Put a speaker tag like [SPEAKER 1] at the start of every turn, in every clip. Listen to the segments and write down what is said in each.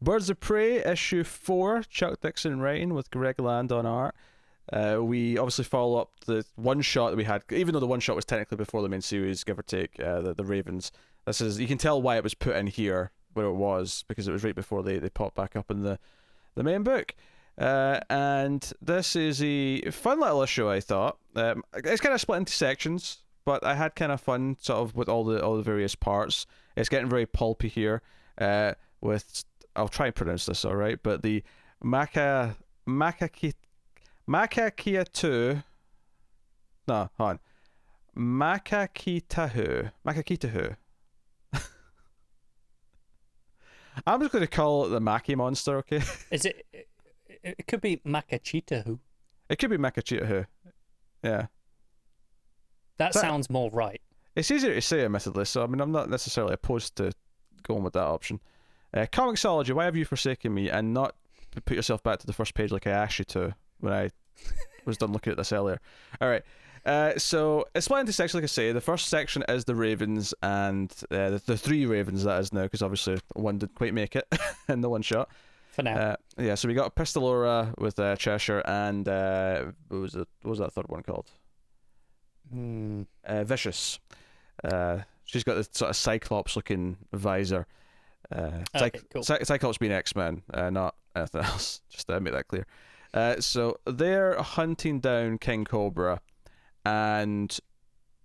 [SPEAKER 1] Birds of Prey issue 4, Chuck Dixon writing with Greg Land on art. We obviously follow up the one shot that we had, even though the one shot was technically before the main series, give or take, the Ravens. This is, you can tell why it was put in here where it was, because it was right before they popped back up in the main book. And this is a fun little issue, I thought. It's kind of split into sections, but I had kind of fun sort of with all the various parts. It's getting very pulpy here, with, I'll try and pronounce this all right, but the Makakitahu. No, hold on. Makakitahu. I'm just going to call it the Maki monster, okay?
[SPEAKER 2] Is it? It could be Makachitahu.
[SPEAKER 1] It could be Makachitahu. Yeah.
[SPEAKER 2] That sounds more right.
[SPEAKER 1] It's easier to say, admittedly, so I mean, I'm not necessarily opposed to going with that option. Comixology, why have you forsaken me and not put yourself back to the first page like I asked you to when I was done looking at this earlier? Alright. So it's split into sections, like I say. The first section is the Ravens, and the three Ravens that is now, because obviously one didn't quite make it in the one shot.
[SPEAKER 2] For now.
[SPEAKER 1] Yeah, so we got Pistolora with Cheshire, and what was that third one called? Vicious. She's got this sort of Cyclops-looking visor.
[SPEAKER 2] Okay, cool.
[SPEAKER 1] Cyclops being X-Men, not anything else. Just to make that clear. So they're hunting down King Cobra. And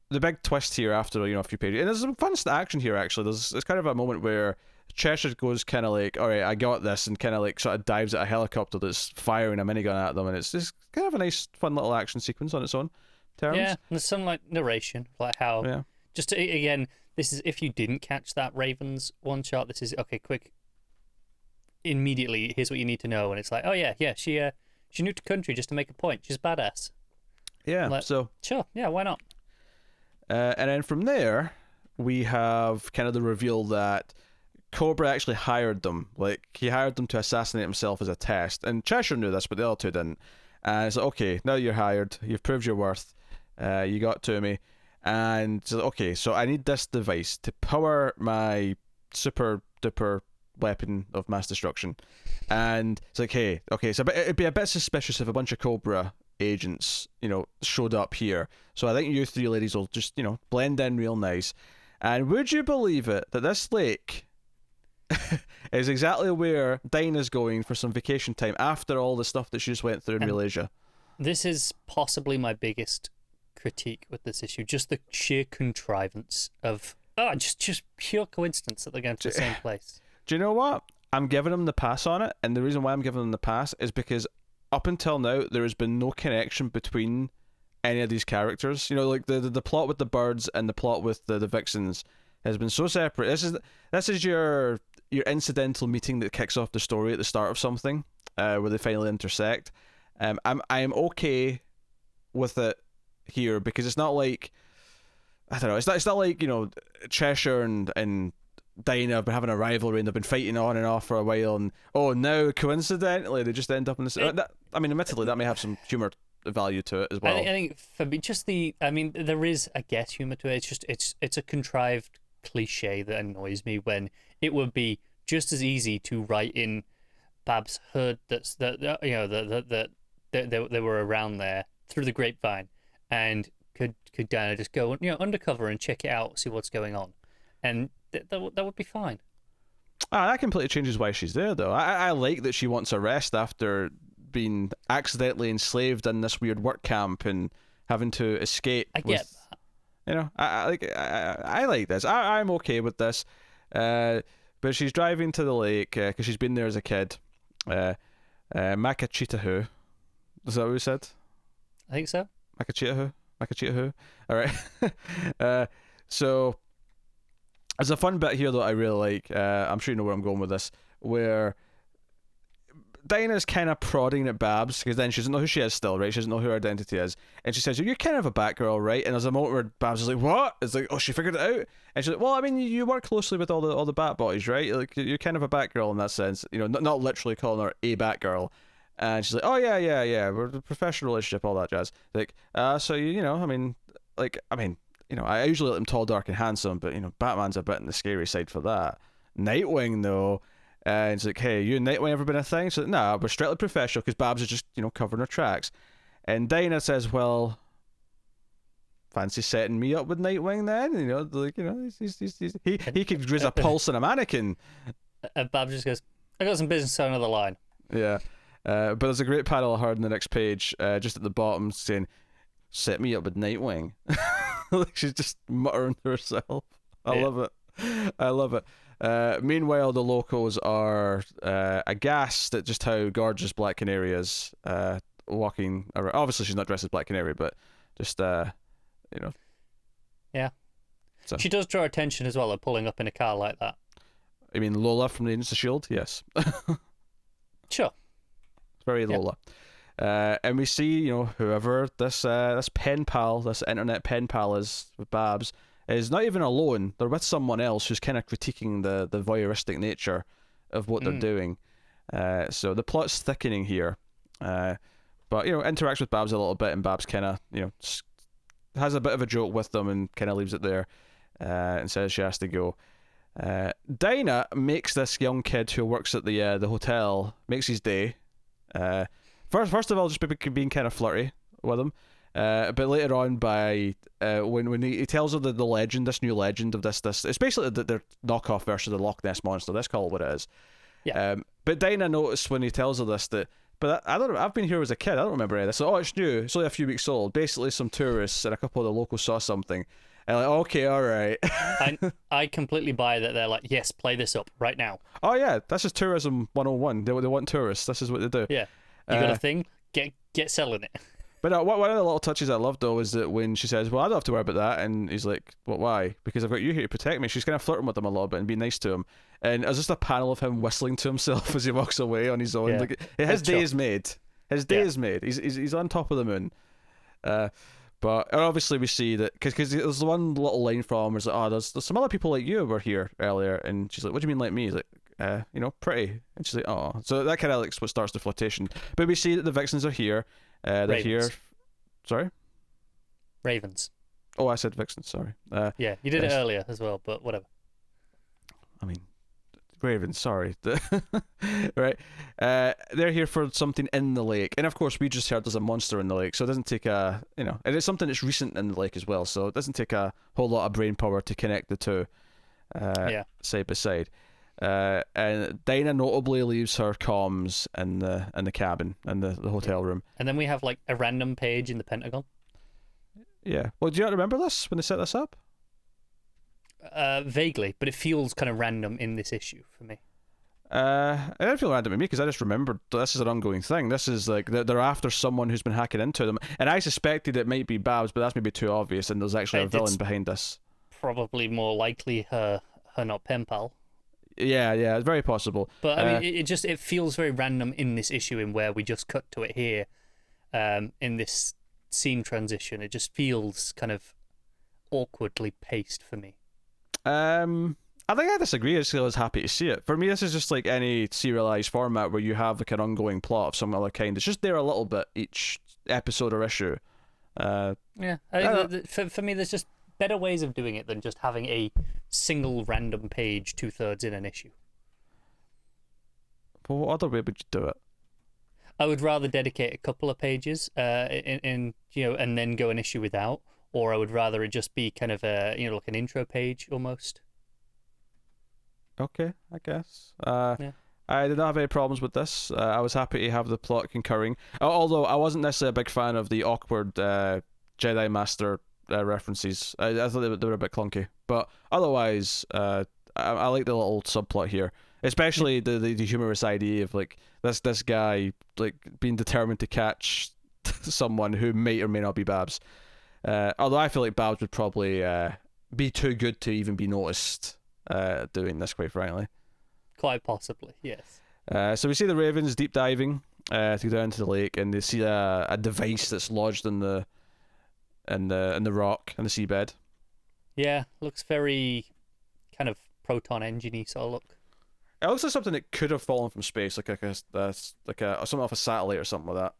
[SPEAKER 1] the big twist here after a few pages, and there's some fun action here actually. There's kind of a moment where Cheshire goes kind of like, all right, I got this, and kind of like sort of dives at a helicopter that's firing a minigun at them, and it's just kind of a nice, fun little action sequence on its own terms.
[SPEAKER 2] Yeah, and there's some like narration, like how just to, again, this is if you didn't catch that Ravens one shot. This is okay. Quick, immediately, here's what you need to know, and it's like, oh yeah, she moved to country just to make a point. She's badass.
[SPEAKER 1] Yeah,
[SPEAKER 2] like,
[SPEAKER 1] so
[SPEAKER 2] sure, yeah, why not?
[SPEAKER 1] And then from there, we have kind of the reveal that Cobra actually hired them. Like, he hired them to assassinate himself as a test. And Cheshire knew this, but the other two didn't. And it's like, okay, now you're hired. You've proved your worth. You got to me. And so, okay, so I need this device to power my super duper weapon of mass destruction. And it's like, hey, okay, so it'd be a bit suspicious if a bunch of Cobra agents, showed up here. So I think you three ladies will just, blend in real nice. And would you believe it that this lake is exactly where Dinah's going for some vacation time after all the stuff that she just went through in Malaysia?
[SPEAKER 2] This is possibly my biggest critique with this issue. Just the sheer contrivance of just pure coincidence that they're going to the same place. Do
[SPEAKER 1] you know what? I'm giving them the pass on it, and the reason why I'm giving them the pass is because up until now, there has been no connection between any of these characters. Like the plot with the birds and the plot with the vixens has been so separate. This is your incidental meeting that kicks off the story at the start of something, where they finally intersect. I'm okay with it here because it's not like, I don't know. It's not like Cheshire and Dinah have been having a rivalry and they've been fighting on and off for a while, and now coincidentally they just end up in this. Admittedly, that may have some humor value to it as well.
[SPEAKER 2] I think for me, there is, I guess, humor to it. It's a contrived cliche that annoys me when it would be just as easy to write in Babs heard that they were around there through the grapevine, and could Dinah just go undercover and check it out, see what's going on, and that would be fine.
[SPEAKER 1] That completely changes why she's there, though. I like that she wants a rest after being accidentally enslaved in this weird work camp and having to escape.
[SPEAKER 2] I get that.
[SPEAKER 1] I like this. I'm okay with this. But she's driving to the lake because she's been there as a kid. Makachitahu. Is that what we said?
[SPEAKER 2] I think so.
[SPEAKER 1] Makachitahu. All right. So there's a fun bit here that I really like. I'm sure you know where I'm going with this, where Dinah's kind of prodding at Babs, because then she doesn't know who she is still, right? She doesn't know who her identity is. And she says, you're kind of a Batgirl, right? And there's a moment where Babs is like, what? It's like, oh, she figured it out? And she's like, well, I mean, you work closely with all the Bat boys, right? Like, you're kind of a Batgirl in that sense. Not literally calling her a Batgirl. And she's like, oh, yeah. We're a professional relationship, all that jazz. Like, so, I usually let them tall, dark, and handsome, but, Batman's a bit on the scary side for that. Nightwing, though, And it's like, hey, you and Nightwing ever been a thing? So nah, we're strictly professional because Babs is just, covering her tracks. And Dinah says, well, fancy setting me up with Nightwing then? He could raise a pulse on a mannequin.
[SPEAKER 2] And Babs just goes, I got some business on another line.
[SPEAKER 1] Yeah. But there's a great panel of her in the next page, just at the bottom, saying, set me up with Nightwing. Like she's just muttering to herself. I love it. Meanwhile, the locals are aghast at just how gorgeous Black Canary is walking around. Obviously, she's not dressed as Black Canary, but just,
[SPEAKER 2] Yeah.
[SPEAKER 1] So.
[SPEAKER 2] She does draw attention as well, pulling up in a car like that.
[SPEAKER 1] I mean, Lola from the Agents of S.H.I.E.L.D.? Yes.
[SPEAKER 2] Sure.
[SPEAKER 1] It's very Lola. And we see, whoever this pen pal, this internet pen pal is with Babs, is not even alone. They're with someone else who's kind of critiquing the voyeuristic nature of what they're doing. So the plot's thickening here. But, interacts with Babs a little bit, and Babs kind of, has a bit of a joke with them and kind of leaves it there and says she has to go. Dinah makes this young kid who works at the hotel, makes his day. First of all, just being kind of flirty with him. But later on, by when he tells her the legend, this new legend of this, it's basically their knockoff version of the Loch Ness Monster. Let's call it what it is.
[SPEAKER 2] Yeah.
[SPEAKER 1] But Dinah noticed when he tells her this but I don't know. I've been here as a kid. I don't remember any of this. So, it's new. It's only a few weeks old. Basically, some tourists and a couple of the locals saw something. And like, okay, all right.
[SPEAKER 2] I completely buy that. They're like, yes, play this up right now.
[SPEAKER 1] Oh yeah, this is tourism 101. They want tourists. This is what they do.
[SPEAKER 2] Yeah, you got a thing. Get selling it.
[SPEAKER 1] But one of the little touches I loved though is that when she says, "Well, I don't have to worry about that," and he's like, "Well, why? Because I've got you here to protect me." She's kind of flirting with him a little bit and being nice to him. And it's just a panel of him whistling to himself as he walks away on his own.
[SPEAKER 2] Yeah.
[SPEAKER 1] Like his day is made. His day is made. He's on top of the moon. But obviously we see that because there's one little line from him where it's like, oh, there's some other people like you were here earlier, and she's like, what do you mean like me? He's like, pretty, and she's like, oh, so that kind of like what starts the flirtation. But we see that the Vixens are here. They're
[SPEAKER 2] Ravens.
[SPEAKER 1] here. Sorry.
[SPEAKER 2] Ravens.
[SPEAKER 1] Oh, I said Vixens. Sorry.
[SPEAKER 2] Yeah, you did it earlier as well, but whatever.
[SPEAKER 1] I mean, Ravens, sorry. Right. They're here for something in the lake. And of course, we just heard there's a monster in the lake. So it doesn't take and it's something that's recent in the lake as well. So it doesn't take a whole lot of brain power to connect the two side by side. And Dinah notably leaves her comms in the cabin, in the hotel room.
[SPEAKER 2] And then we have like a random page in the Pentagon.
[SPEAKER 1] Yeah. Well, do you not remember this when they set this up?
[SPEAKER 2] Vaguely, but it feels kind of random in this issue for me.
[SPEAKER 1] It didn't feel random to me because I just remembered this is an ongoing thing. This is like they're after someone who's been hacking into them, and I suspected it might be Babs, but that's maybe too obvious, and there's actually a villain behind this.
[SPEAKER 2] Probably more likely her not pen pal.
[SPEAKER 1] Yeah, it's very possible.
[SPEAKER 2] But I mean, it feels very random in this issue, in where we just cut to it here, in this scene transition. It just feels kind of awkwardly paced for me.
[SPEAKER 1] I think I disagree. I was happy to see it. For me, this is just like any serialized format where you have like an ongoing plot of some other kind. It's just there a little bit each episode or issue.
[SPEAKER 2] I think for me, there's just better ways of doing it than just having a single random page 2/3 in an issue.
[SPEAKER 1] But what other way would you do it?
[SPEAKER 2] I would rather dedicate a couple of pages, and then go an issue without. Or I would rather it just be kind of like an intro page almost.
[SPEAKER 1] Okay, I guess. I did not have any problems with this. I was happy to have the plot concurring. Although I wasn't necessarily a big fan of the awkward Jedi Master references. I thought they were a bit clunky. But otherwise, I like the little subplot here. Especially the humorous idea of like this guy like being determined to catch someone who may or may not be Babs. Although I feel like Babs would probably be too good to even be noticed doing this, quite frankly.
[SPEAKER 2] Quite possibly, yes.
[SPEAKER 1] So we see the Ravens deep diving to go down to the lake, and they see a device that's lodged in the rock, in the seabed. Yeah,
[SPEAKER 2] looks very kind of proton engine-y sort of look.
[SPEAKER 1] It looks like something that could have fallen from space, like a something off a satellite or something like that.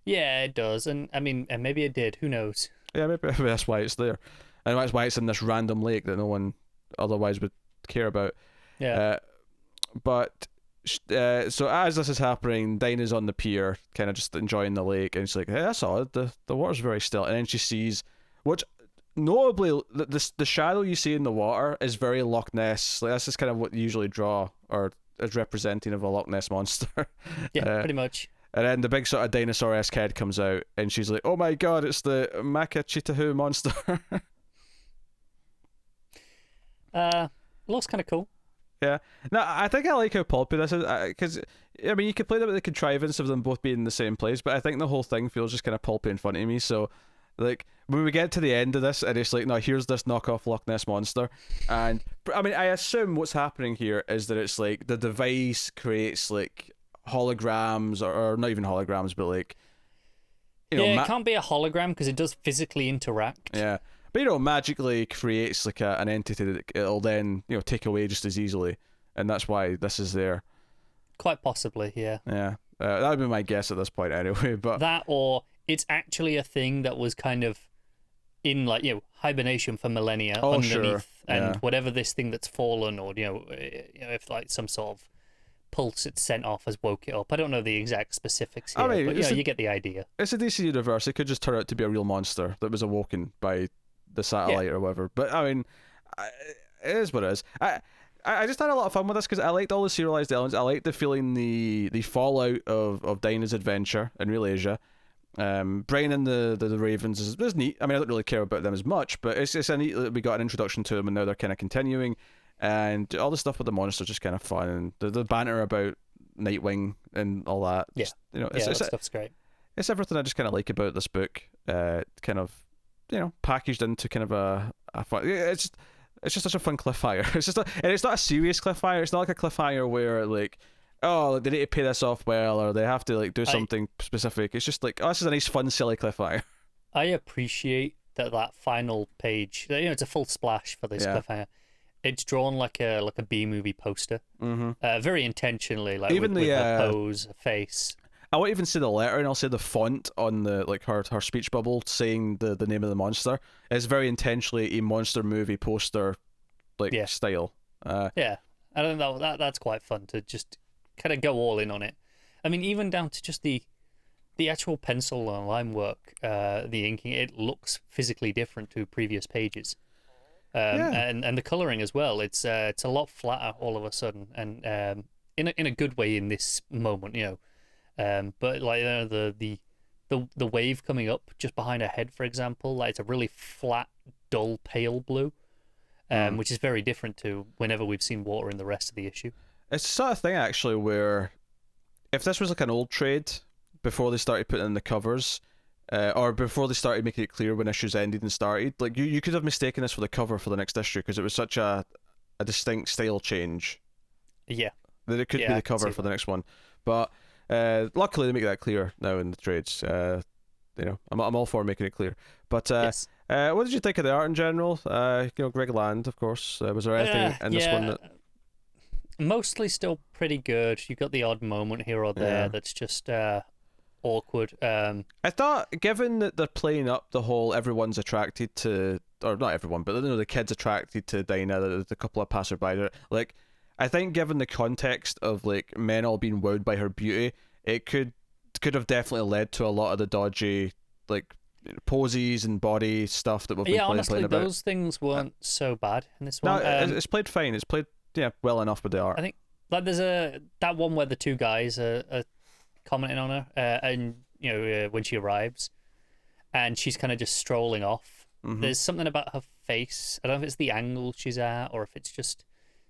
[SPEAKER 2] Yeah, it does, and I mean, and maybe it did. Who knows?
[SPEAKER 1] Yeah, maybe that's why it's there, and that's why it's in this random lake that no one otherwise would care about.
[SPEAKER 2] Yeah.
[SPEAKER 1] But So as this is happening, Dinah's on the pier, kind of just enjoying the lake, and she's like, "Hey, that's odd. The water's very still." And then she sees, which notably, the shadow you see in the water is very Loch Ness. Like, that's just kind of what you usually draw or is representing of a Loch Ness monster.
[SPEAKER 2] Yeah, pretty much.
[SPEAKER 1] And then the big sort of dinosaur-esque head comes out, and she's like, "Oh my god, it's the Makachitahu monster."
[SPEAKER 2] Looks kind of cool.
[SPEAKER 1] Yeah. No, I think I like how pulpy this is, because, I mean, you could play that with the contrivance of them both being in the same place, but I think the whole thing feels just kind of pulpy in front of me, so, like, when we get to the end of this, and it's like, no, here's this knockoff Loch Ness monster, and, I mean, I assume what's happening here is that it's, like, the device creates, like, holograms, or not even holograms, but, like,
[SPEAKER 2] it can't be a hologram, because it does physically interact.
[SPEAKER 1] Yeah. But, magically creates like an entity that it'll then, take away just as easily. And that's why this is there.
[SPEAKER 2] Quite possibly, yeah.
[SPEAKER 1] Yeah. That would be my guess at this point anyway. But
[SPEAKER 2] that, or it's actually a thing that was kind of in, like, hibernation for millennia underneath.
[SPEAKER 1] Sure.
[SPEAKER 2] And whatever this thing that's fallen, or, if like some sort of pulse it's sent off has woke it up. I don't know the exact specifics here, but you get the idea.
[SPEAKER 1] It's a DC universe. It could just turn out to be a real monster that was awoken by the satellite or whatever. But I mean, it is what it is. I just had a lot of fun with this because I liked all the serialized elements. I liked the feeling, the fallout of Dinah's adventure in Real Asia. Bringing in the Ravens is neat. I mean, I don't really care about them as much, but it's a neat that we got an introduction to them, and now they're kind of continuing. And all the stuff with the monsters just kind of fun, and the banter about Nightwing and all that.
[SPEAKER 2] Yeah, that stuff's great.
[SPEAKER 1] It's everything I just kind of like about this book. Kind of, packaged into kind of a fun. It's just such a fun cliffhanger. And it's not a serious cliffhanger. It's not like a cliffhanger where, like, oh, they need to pay this off well, or they have to, like, do something specific. It's just like, oh, this is a nice, fun, silly cliffhanger.
[SPEAKER 2] I appreciate that final page. It's a full splash for this cliffhanger. It's drawn like a B-movie poster, very intentionally, like even with a pose, a face.
[SPEAKER 1] I won't even say the letter, and I'll say the font on the, like, her speech bubble saying the name of the monster is very intentionally a monster movie poster, like, style.
[SPEAKER 2] I don't know, that's quite fun to just kind of go all in on it. I mean, even down to just the actual pencil and line work, the inking, it looks physically different to previous pages. And the coloring as well. It's a lot flatter all of a sudden, and in a good way in this moment, but like the wave coming up just behind her head, for example, like it's a really flat, dull, pale blue, which is very different to whenever we've seen water in the rest of the issue.
[SPEAKER 1] It's the sort of thing actually where if this was like an old trade before they started putting in the covers. Or before they started making it clear when issues ended and started, like you could have mistaken this for the cover for the next issue because it was such a distinct style change.
[SPEAKER 2] Yeah,
[SPEAKER 1] that it could be the cover for the next one. But luckily they make that clear now in the trades. I'm all for making it clear. But what did you think of the art in general? Greg Land, of course. Was there anything in this one that?
[SPEAKER 2] Mostly still pretty good. You've got the odd moment here or there that's just awkward. I
[SPEAKER 1] thought, given that they're playing up the whole everyone's attracted to, or not everyone, but the kid's attracted to Dinah, the couple of passerby, like, I think given the context of, like, men all being wowed by her beauty, it could have definitely led to a lot of the dodgy, like, poses and body stuff that we've been
[SPEAKER 2] honestly,
[SPEAKER 1] playing about.
[SPEAKER 2] Those things weren't so bad in this one.
[SPEAKER 1] No, it's played fine. It's played well enough with the art.
[SPEAKER 2] I think, like, there's that one where the two guys are commenting on her, and when she arrives, and she's kind of just strolling off. There's something about her face. I don't know if it's the angle she's at, or if it's just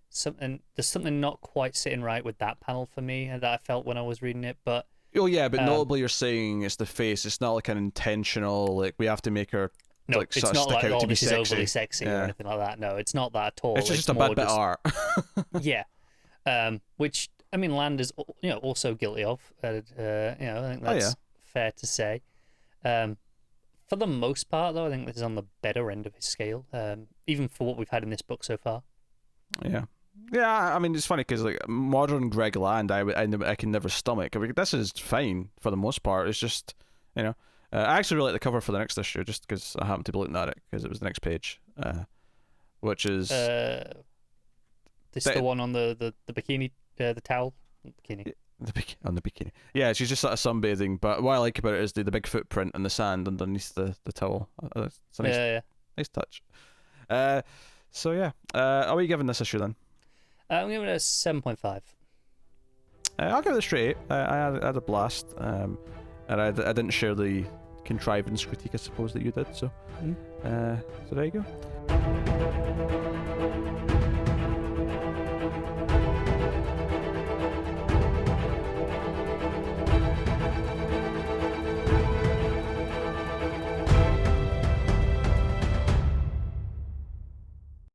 [SPEAKER 2] something. There's something not quite sitting right with that panel for me that I felt when I was reading it. But
[SPEAKER 1] notably, you're saying it's the face. It's not like an intentional, like, we have to make her.
[SPEAKER 2] No,
[SPEAKER 1] like,
[SPEAKER 2] it's not like,
[SPEAKER 1] out to be
[SPEAKER 2] this is overly sexy or anything like that. No, it's not that at all.
[SPEAKER 1] It's just a bad bit of art.
[SPEAKER 2] Which, I mean, Land is also guilty of. I think that's fair to say. For the most part, though, I think this is on the better end of his scale, even for what we've had in this book so far.
[SPEAKER 1] Yeah. I mean, it's funny because, like, modern Greg Land, I can never stomach. I mean, this is fine for the most part. It's just, I actually really like the cover for the next issue, just because I happened to be looking at it because it was the next page, which is
[SPEAKER 2] this the one on the bikini, the towel. bikini.
[SPEAKER 1] On the bikini. Yeah, she's just sort of sunbathing. But what I like about it is the big footprint in the sand underneath the towel. It's a nice, nice touch. So yeah, are we giving this issue then?
[SPEAKER 2] I'm giving it a 7.5.
[SPEAKER 1] I'll give it a straight 8. I had a blast, and I didn't share the contrivance critique, I suppose, that you did. So, so there you go.